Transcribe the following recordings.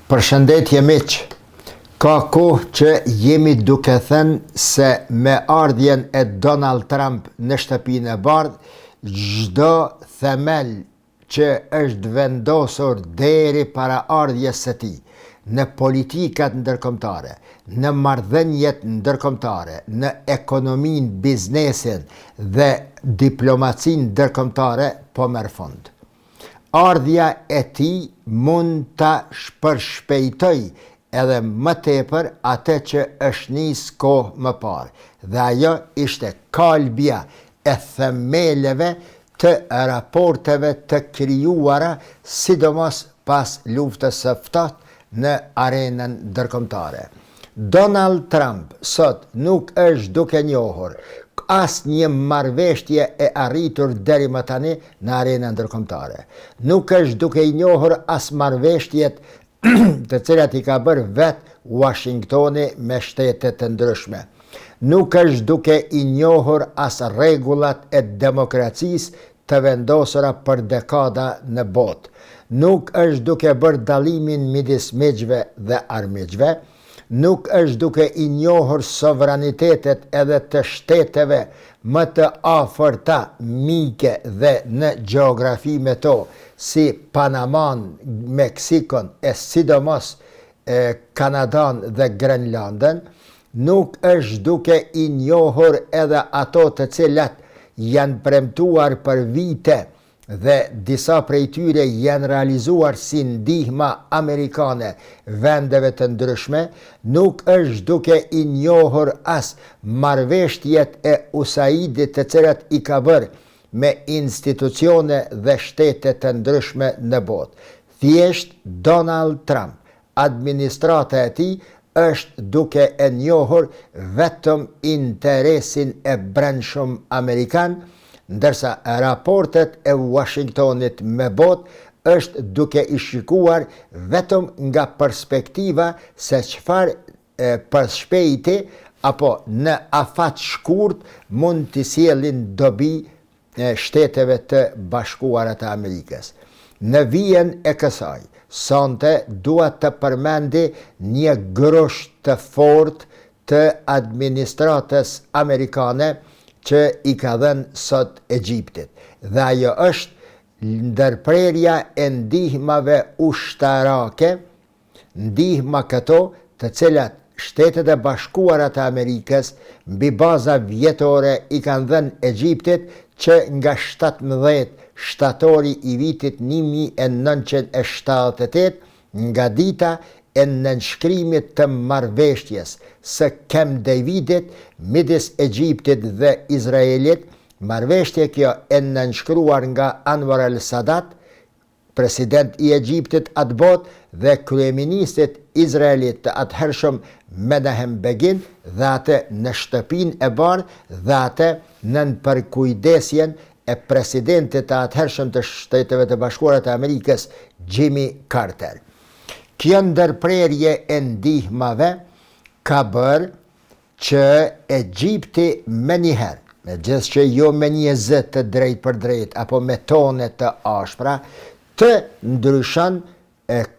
Përshëndetje miq, ka kohë që jemi duke thënë se me ardhjen e Donald Trump në shtëpinë e bardhë, çdo themel që është vendosur deri para ardhjes së tij në politikat ndërkombëtare, në marrëdhëniet ndërkombëtare, në ekonominë, biznesin dhe diplomacinë ndërkombëtare po merr fund. Ardhja e tij mund ta përshpejtoj edhe më tepër atë që është nisë kohë më parë, dhe ajo ishte kalbja e themeleve të raporteve të krijuara sidomos pas luftës së ftohtë në arenën ndërkombëtare. Donald Trump sot nuk është duke njohur asnjë marrëveshje e arritur deri më tani në arenën ndërkombëtare. Nuk është duke i njohur as marrëveshjet të cilat i ka bërë vetë Washingtoni me shtete të ndryshme. Nuk është duke i njohur as rregullat e demokracisë të vendosura për dekada në botë. Nuk është duke bërë dallimin midis miqve dhe armiqve. Nuk është duke i njohur sovranitetet edhe të shteteve më të afërta mike dhe në gjeografi me to, si Panaman, Meksikon e sidomos Kanadan dhe Grenlandën. Nuk është duke i njohur edhe ato të cilat janë premtuar për vite dhe disa prej tyre janë realizuar si ndihma amerikane vendeve të ndryshme. Nuk është duke i njohur as marrëveshjet e USAID-it të cilat i ka bërë me institucione dhe shtete të ndryshme në botë. Thjesht Donald Trump, administrata e tij, është duke e njohur vetëm interesin e brendshëm amerikan, ndërsa raportet e Washingtonit me botë është duke i shikuar vetëm nga perspektiva se çfarë përshpejti apo në afat shkurt mund të sjellin dobi shteteve të bashkuara të Amerikës. Në vijën e kësaj, sonte dua të përmendi një grusht të fortë të administratës amerikane që i ka dhënë sot Egjiptit, dhe ajo është ndërprerja e ndihmave ushtarake, ndihma këto të cilat Shtetet e Bashkuara të Amerikës mbi baza vjetore i kanë dhënë Egjiptit që nga 17 shtatori i vitit 1978, nga dita e nënshkrimit të marrëveshjes së Camp Davidit midis Egjiptit dhe Izraelit, marrëveshje kjo e nënshkruar nga Anwar al-Sadat, president i Egjiptit atë botë, dhe kryeministit Izraelit të atëhershëm Menahem Begin, dhe atë në shtëpinë e bardhë dhe atë nën përkujdesjen e presidentit të atëhershëm të Shteteve të Bashkuara të Amerikës, Jimmy Carter. Kjo ndërprerje e ndihmave ka bërë që Egjipti menjëherë, megjithëse që jo me një zë të drejtë për drejtë apo me tone të ashpra, të ndryshon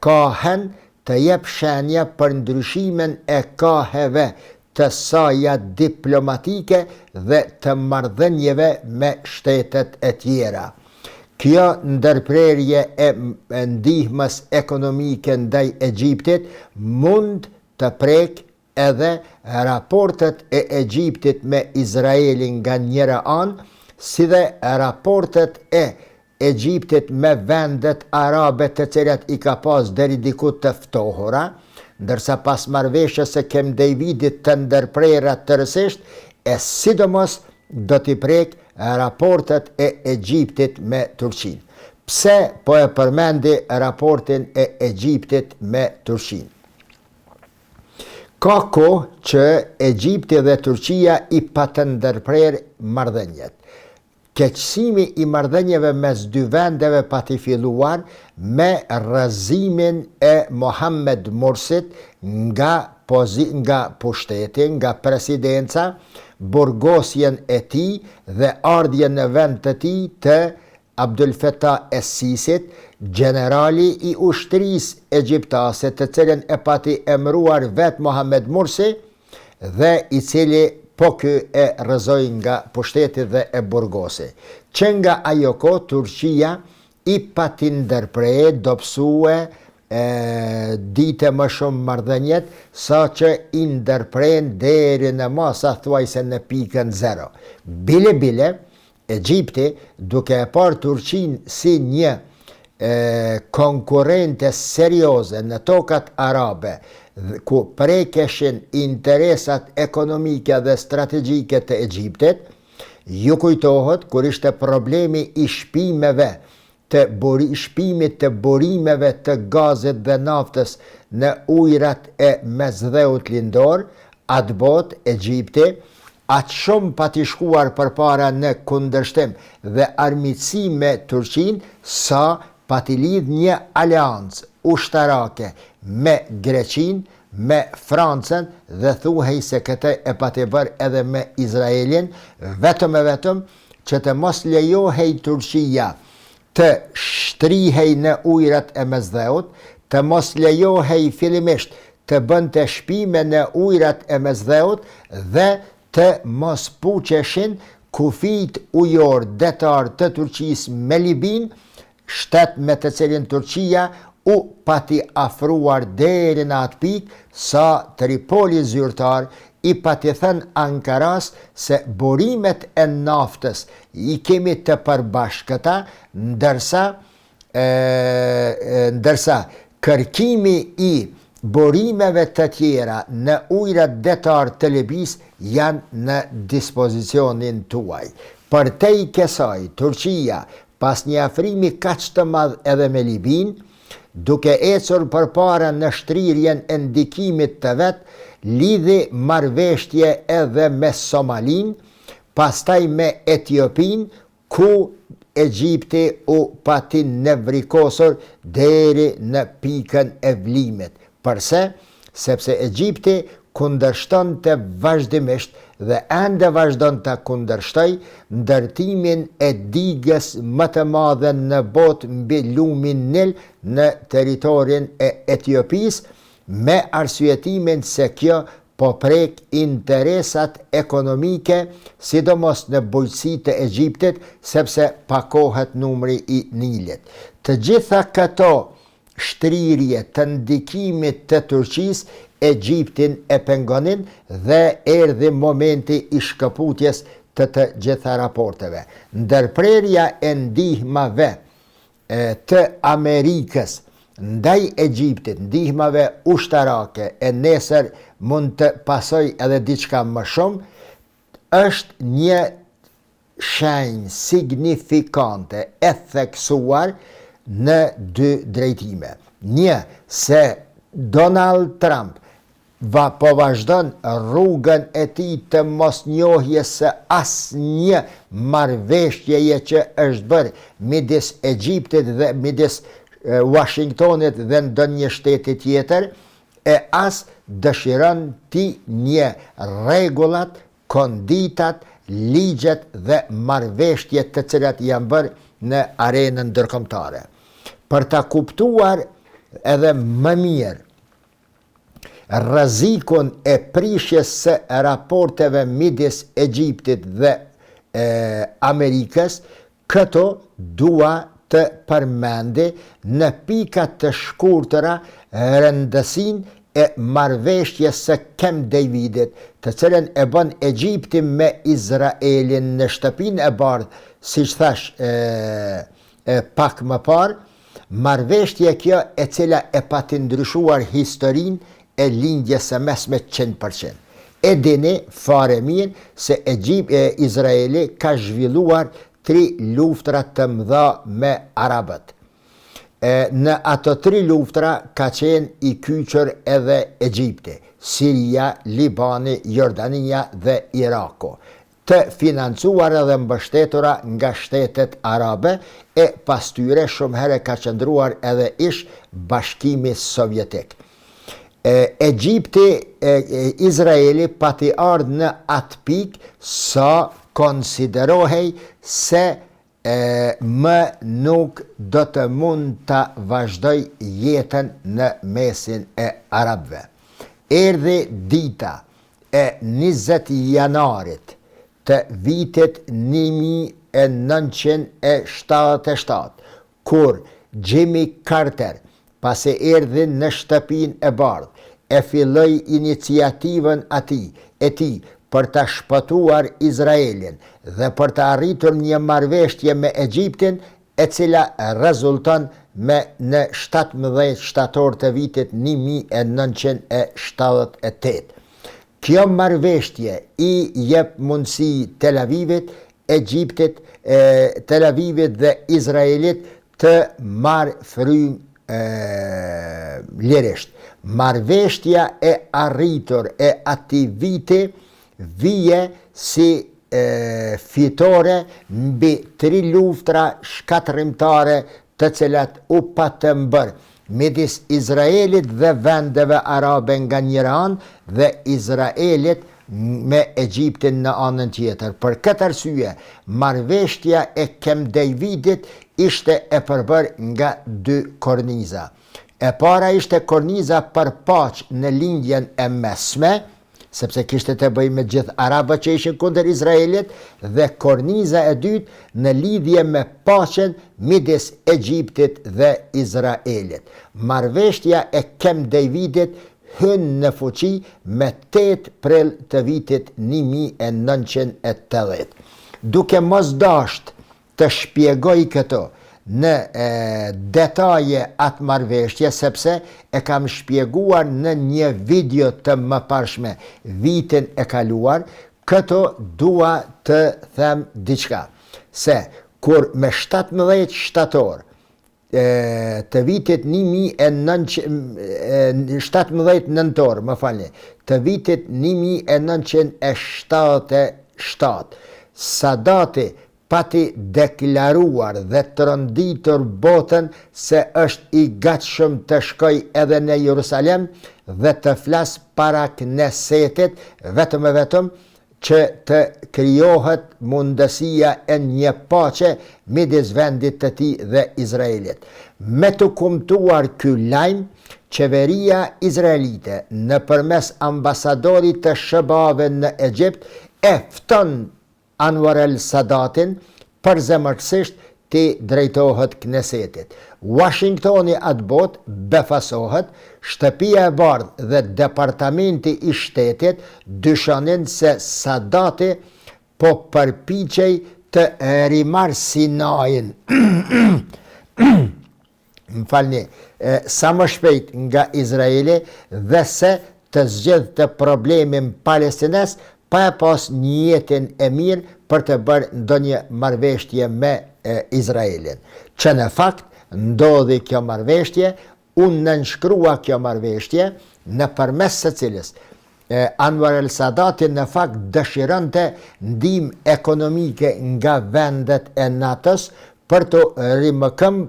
kohën, të jep shenja për ndryshimin e kohëve të saja diplomatike dhe të marrëdhënieve me shtetet e tjera. Kjo ndërprerje e ndihmës ekonomike ndaj Egjiptit mund të prek edhe raportet e Egjiptit me Izraelin nga njëra anë, si dhe raportet e Egjiptit me vendet arabe të cilat i ka pas deri diku të ftohura, ndërsa pas marrëveshjes së Camp Davidit të ndërprera tërësisht, e sidomos do t'i prek raportet e Egjiptit me Turqinë. Pse po e përmendi raportin e Egjiptit me Turqinë? Ka kohë që Egjipti dhe Turqia i patë ndërprer marrëdhëniet. Keqësimi i marrëdhënieve mes dy vendeve pati filluar me rrëzimin e Mohamed Mursit nga pushteti, nga presidenca, burgosjen e tij dhe ardhjen në vend të tij të Abdul Fattah es-Sisit, generali i ushtrisë egjiptase, të cilën e pati emëruar vet Mohamed Mursi dhe i cili po ky e rrëzoi nga pushteti dhe e burgosi. Që nga ajo kohë Turqia i pati ndërprer, dobësue, dite më shumë marrëdhëniet, sa që i ndërpren deri në masa thuajse në pikën zero. Bile, Egjipti, duke e parë Turqinë si një konkurrente serioze në tokat arabe, ku prekeshin interesat ekonomike dhe strategjike të Egjiptit, ju kujtohet kur ishte problemi i shpimit të burimeve të gazit dhe naftës në ujrat e Mesdheut Lindor, atë botë Egjipti atë shumë pati shkuar përpara në kundërshtim dhe armiqësi me Turqinë, sa pati lidh një aleancë ushtarake me Greqinë, me Francën dhe thuhej se këtë e pati bërë edhe me Izraelin, vetëm që të mos lejohej Turqia të shtrihej në ujrat e Mesdheut, të mos lejohej fillimisht të bënte shpime në ujrat e Mesdheut dhe të mos puqeshin kufijt ujor detar të Turqisë me Libin, shtet me të cilin Turqia u pati afruar deri në atë pikë sa Tripoli zyrtar i pati thënë Ankaras se burimet e naftës i kemi të përbashkëta, ndërsa kërkimi i burimeve të tjera në ujrat detar të Libis janë në dispozicionin tuaj. Për te i kësaj, Turqia, pas një afrimi kaq të madh edhe me Libin, duke ecur përpara në shtrirjen e ndikimit të vet, lidhi marrëveshje edhe me Somalin, pastaj me Etiopin, ku Egjipti u pati nevrikosur deri në pikën e vlimit. Përse? Sepse Egjipti kundërshton të vazhdimisht dhe ende vazhdon të kundërshtoj ndërtimin e digës më të madhe në botë mbi lumin Nil në territorin e Etiopis, me arsyetimin se kjo po prek interesat ekonomike, sidomos në bujqësi të Egjiptit, sepse pakohet numri i Nilit. Të gjitha këto shtrirje të ndikimit të Turqisë, Egjiptin e pengonin dhe erdhi momenti i shkëputjes të gjitha raporteve. Ndërprerja e ndihmave të Amerikës ndaj Egjiptit, ndihmave ushtarake, e nesër mund të pasoj edhe diçka më shumë, është një shenjë signifikante e theksuar në dy drejtime. Një, se Donald Trump po vazhdon rrugën e tij të mosnjohjes së asnjë marrëveshjeje që është bërë midis Egjiptit dhe midis Washingtonit dhe ndonjë shteti tjetër, e as dëshiron ti një rregullat, konditat, ligjet dhe marrëveshjet të cilat janë bërë në arenën ndërkombëtare. Për ta kuptuar edhe më mirë rrezikun e prishjes së raporteve midis Egjiptit dhe Amerikës, këto dua të përmendi në pika të shkurtëra rëndësinë e marrëveshjes së Camp Davidit, të cilën e bën Egjipti me Izraelin në shtëpinë e bardhë, siç thash pak më parë, marrëveshje kjo e cila e pati ndryshuar historinë e lindjes së mesme 100%. E dini fare mirë se Izraeli ka zhvilluar 3 luftra të mëdha me arabët. Në ato 3 luftra ka qenë i kyçur edhe Egjipti, Siria, Libani, Jordania dhe Iraku, të financuar edhe mbështetura nga shtetet arabe, e pas tyre shumë herë ka qëndruar edhe ish Bashkimi Sovjetik. Izraeli pati ardhë në atë pikë sa konsiderohej se më nuk do të mund të vazhdoj jetën në mesin e arabëve. Erdhi dita e 20 janarit të vitit 1977, kur Jimmy Carter, pasi erdhi në shtëpinë e bardhë, e filloi iniciativën e tij për të shpëtuar Izraelin dhe për të arritur një marrëveshje me Egjiptin, e cila rezulton në 17 shtator të vitit 1978. Kjo marrëveshje i jep mundësi Tel Avivit, Egjiptit, Tel Avivit dhe Izraelit të marrë frymë lirisht. Marrëveshja e arritur e atij viti vije si fitore mbi 3 luftra shkatërrimtare të cilat u patën bërë midis Izraelit dhe vendeve arabe nga njëra anë dhe Izraelit me Egjiptin në anën tjetër. Për këtë arsye, marrëveshja e Camp Davidit ishte e përbërë nga 2 korniza. E para ishte korniza për paqë në lindjen e mesme, sepse kishte të bëjë me gjithë arabët që ishin kundër Izraelit, dhe korniza e dytë në lidhje me paqen midis Egjiptit dhe Izraelit. Marrëveshja e Camp Davidit hyn në fuqi me 8 prill të vitit 1980. Duke mos dasht të shpjegoj këto në detaje atë marrëveshje, sepse e kam shpjeguar në një video të mëparshme vitin e kaluar, këto dua të them diçka. Se kur me 17 shtator të vitit 17 nëntor, të vitit 1977, Sadati pati deklaruar dhe të rënditur botën se është i gatshëm të shkoj edhe në Jerusalem dhe të flas para Knesetit vetëm e vetëm që të krijohet mundësia e një paqe midis vendit të tij dhe Izraelit. Me të kumtuar ky lajm, qeveria izraelite nëpërmes ambasadorit të SHBA-ve në Egjipt e fton Anwar el-Sadatin përzemërsisht të drejtohet Knesetit. Washingtoni atë botë befasohet, Shtëpia e Bardhë dhe Departamenti i Shtetit dyshonin se Sadati po përpiqej të rimarrë Sinajin. Sa më shpejt nga Izraeli dhe se të zgjidhte problemin palestines pa e pas një jetin e mirë për të bërë ndonjë marrëveshje me Izraelin. Që në fakt ndodhi kjo marrëveshje, unë nënshkrua kjo marrëveshje nëpërmes së cilës Anwar el-Sadati në fakt dëshironte ndihmë ekonomike nga vendet e NATO-s për të rimëkëmb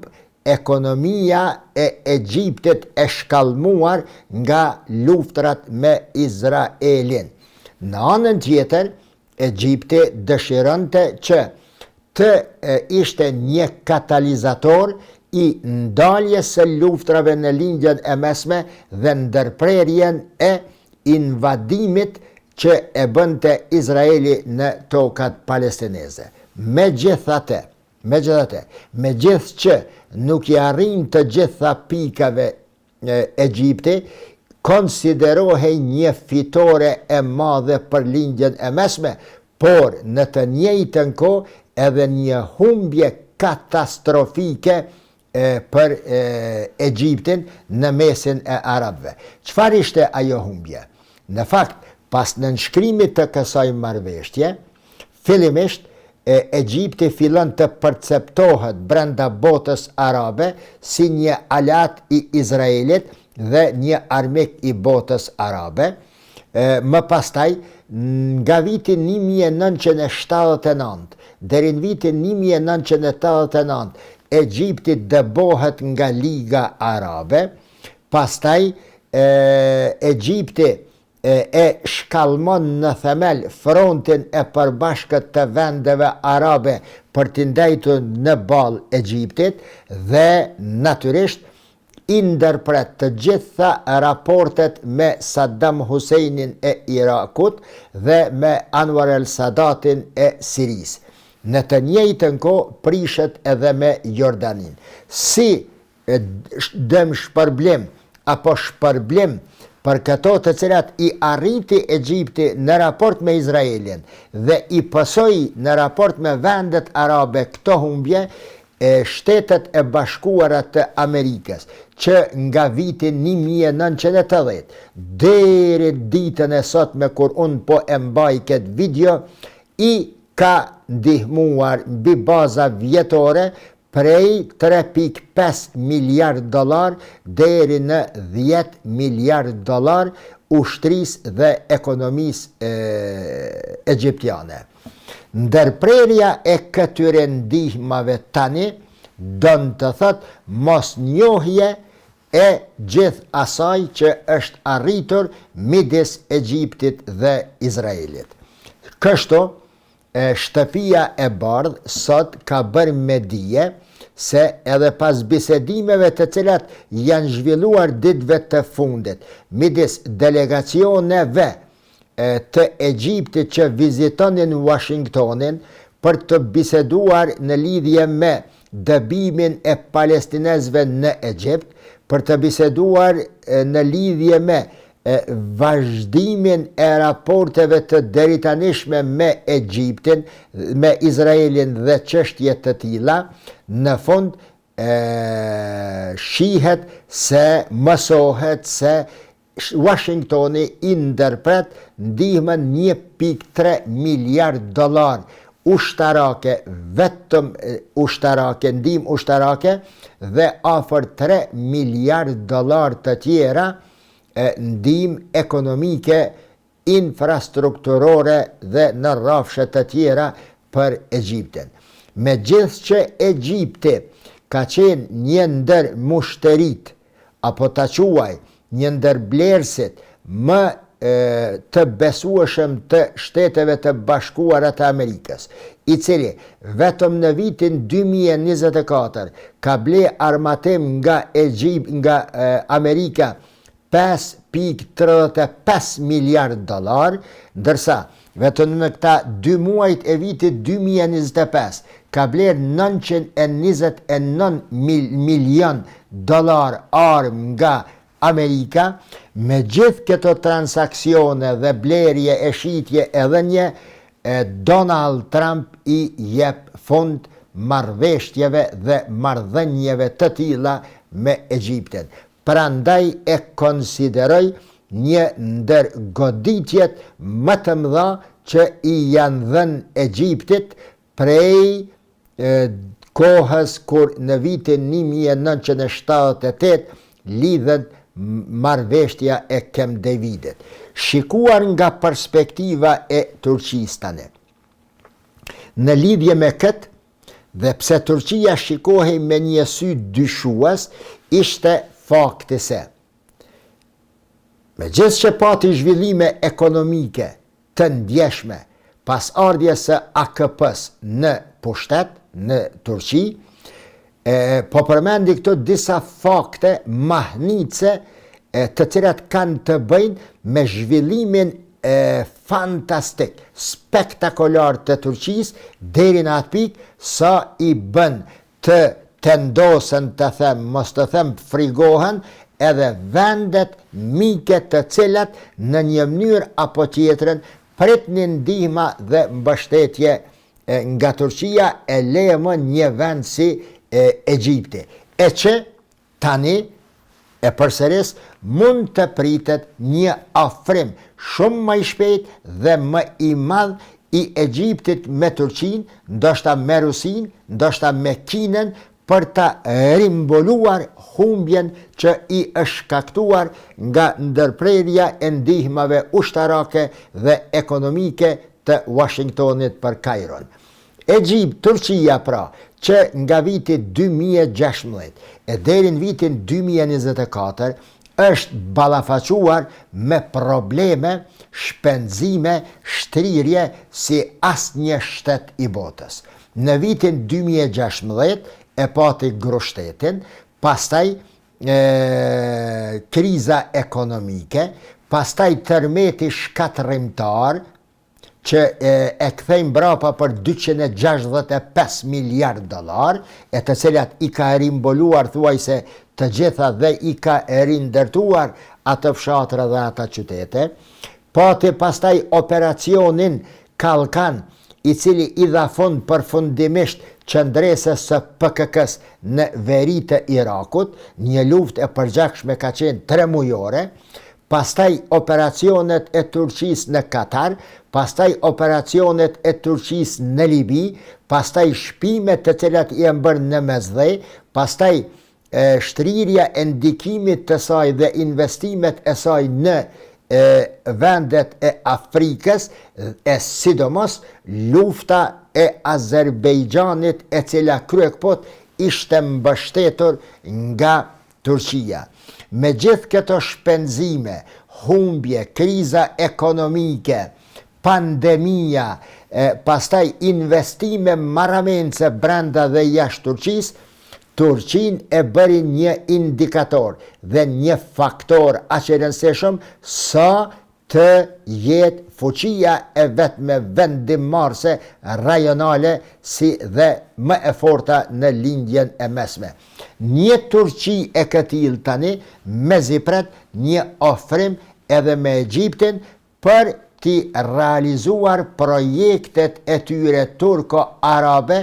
ekonomia e Egjiptit e shkallmuar nga luftrat me Izraelin. Në anën tjetër, Egjipti dëshironte që të ishte një katalizator i ndaljes së luftrave në lindjen e mesme dhe ndërprerjen e invadimit që e bënte Izraeli në tokat palestineze. Megjithatë, megjithqë nuk i arrin të gjitha pikave Egjipti, konsiderohej një fitore e madhe për lindjen e mesme, por në të njëjtën kohë edhe një humbje katastrofike për Egjiptin në mesin e arabëve. Çfarë ishte ajo humbje? Në fakt, pas nënshkrimit të kësaj marrëveshje, fillimisht Egjipti fillon të perceptohet brenda botës arabe si një alat i Izraelit dhe një armik i botës arabe. Më pastaj, nga viti 1979 deri në vitin 1989, Egjipti dëbohet nga Liga Arabe. Pastaj Egjipti e shkallmon në themel frontin e përbashkët të vendeve arabe për të ndajtur në balë Egjiptit dhe natyrisht i ndërpret të gjitha raportet me Saddam Husseinin e Irakut dhe me Anwar el-Sadatin e Siris. Në të njëjtën kohë prishet edhe me Jordanin. Si dëm shpërblim apo shpërblim për këto të cilat i arriti Egjipti në raport me Izraelin dhe i pësoi në raport me vendet arabe këto humbje, Shtetet e Bashkuara të Amerikës, që nga vitin 1980 deri ditën e sotme kur unë po e mbaj këtë video, i ka ndihmuar mbi baza vjetore prej 3.5 miliard dolar deri në 10 miliard dolar ushtrisë dhe ekonomisë egjiptiane. Ndërprerja e këtyre ndihmave tani don të thot mos njohje e gjithë asaj që është arritur midis Egjiptit dhe Izraelit. Kështu, Shtëpia e Bardhë sot ka bërë me dije se edhe pas bisedimeve të cilat janë zhvilluar ditëve të fundit midis delegacioneve të Egjiptit që vizitonin Washingtonin për të biseduar në lidhje me dëbimin e palestinezëve në Egjipt, për të biseduar në lidhje me vazhdimin e raporteve të deritanishme me Egjiptin, me Izraelin dhe çështje të tilla, në fund shihet se mësohet se Washingtoni i ndërpret ndihmën 1.3 miliard dolar ushtarake, vetëm ushtarake, ndihmë ushtarake dhe afër 3 miliard dolar të tjera ndihmë ekonomike, infrastrukturore dhe në rrafshe të tjera për Egjiptin. Megjithëse që Egjipti ka qenë një ndër mushterit, apo ta quaj një ndër blerësit më të besueshëm të Shteteve të Bashkuara të Amerikës, i cili vetëm në vitin 2024 ka ble armatim nga Amerika 5.35 miliard dolar, ndërsa vetëm në këta 2 muajt e vitit 2025 ka bler 929 milion dolar armë nga Amerika. Me gjithë këto transaksione dhe blerje e shitje e dhënje, Donald Trump i jep fund marrëveshjeve dhe marrëdhënieve të tilla me Egjiptin. Prandaj e konsideroj një ndër goditjet më të mëdha që i janë dhënë Egjiptit prej kohës kur në vitin 1978 lidhet marrëveshja e Camp Davidit. Shikuar nga perspektiva e Turqisë tani, në lidhje me këtë, dhe pse Turqia shikohej me një sy dyshues, ishte fakti se megjithëse që pati zhvillime ekonomike të ndjeshme pas ardhjes së AKP-s në pushtet në Turqi, po përmendi këto disa fakte mahnice të cilat kanë të bëjnë me zhvillimin fantastik, spektakolar të Turqisë deri në atë pikë sa i bën të tendosen të them, mos të them frigohen, edhe vendet mike të cilat në një mënyrë apo tjetrën pritnin ndihma dhe mbështetje nga Turqia e lejmë një vend si Egjipti. E që tani e përsëris mund të pritet një afrim shumë më i shpejt dhe më i madh i Egjiptit me Turqinë, ndoshta me Rusinë, ndoshta me Kinën, për ta rimbuluar humbjen që i është shkaktuar nga ndërprerja e ndihmave ushtarake dhe ekonomike të Washingtonit për Kairon. Turqia pra, që nga viti 2016 e deri në vitin 2024 është balafaquar me probleme, shpenzime, shtrirje si asnjë shtet i botës. Në vitin 2016 e pati groshtetin, pastaj kriza ekonomike, pastaj tërmeti shkatërrimtar, që e kthejmë brapa për 265 miliard dollar, e të cilat i ka rimboluar thuajse të gjitha dhe i ka rindërtuar atë fshatra dhe ata qytete. Pati pastaj operacionin Kalkan, i cili i dha fund përfundimisht qëndresës së PKK-s në veri të Irakut, një luftë e përgjakshme ka qenë 3 mujore, pastaj operacionet e Turqisë në Katar, pastaj operacionet e Turqisë në Libi, pastaj shpimet të cilat i bërë në Mesdhe, pastaj shtrirja e ndikimit të saj dhe investimet e saj në vendet e Afrikës, e sidomos lufta e Azerbejxhanit e cila kryekpot ishte mbështetur nga Turqia. Me gjithë këto shpenzime, humbje, kriza ekonomike, pandemia, pastaj investime marramendse brenda dhe jashtë Turqisë, Turqinë e bëri një indikator dhe një faktor aq i rëndësishëm sa të jetë fuqia e vetme vendimmarrëse rajonale si dhe më e forta në lindjen e mesme. Një Turqi e këtill tani mezi pret një ofrim edhe me Egjiptin për t'i realizuar projektet e tyre turko-arabe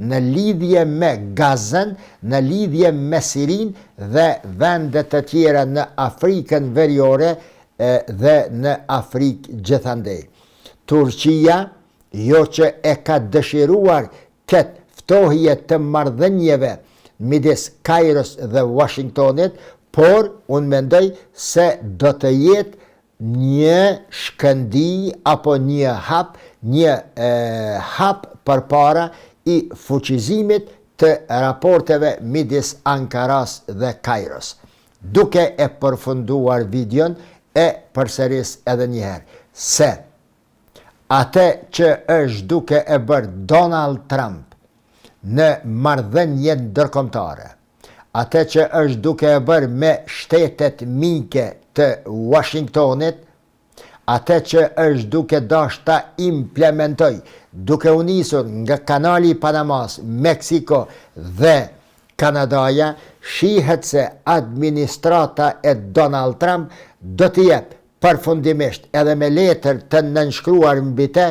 në lidhje me Gazën, në lidhje me Sirin dhe vendet të tjera në Afrikën Veriore dhe në Afrikë gjithandej. Turqia, jo që e ka dëshiruar këtë ftohje të marrëdhënieve midis Kairos dhe Washingtonit, por unë mendoj se do të jetë një shkëndi apo një hap përpara i fuqizimit të raporteve midis Ankaras dhe Kairos. Duke e përfunduar videon, e përsëris edhe njëherë se atë që është duke e bërë Donald Trump në marrëdhënie ndërkombëtare, atë që është duke e bërë me shtetet mike të Washingtonit, atë që është duke dashur ta implementoj, duke u nisur nga kanali i Panamas, Meksiko dhe Kanadaja, shihet se administrata e Donald Trump do të jep përfundimisht edhe me letër të nënshkruar mbi të,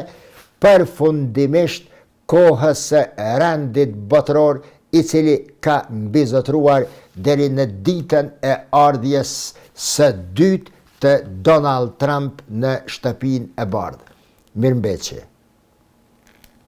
përfundimisht kohës së rendit botëror i cili ka mbizotruar deri në ditën e ardhjes së dytë të Donald Trump në shtëpinë e bardhë. Mirëmbëjtje.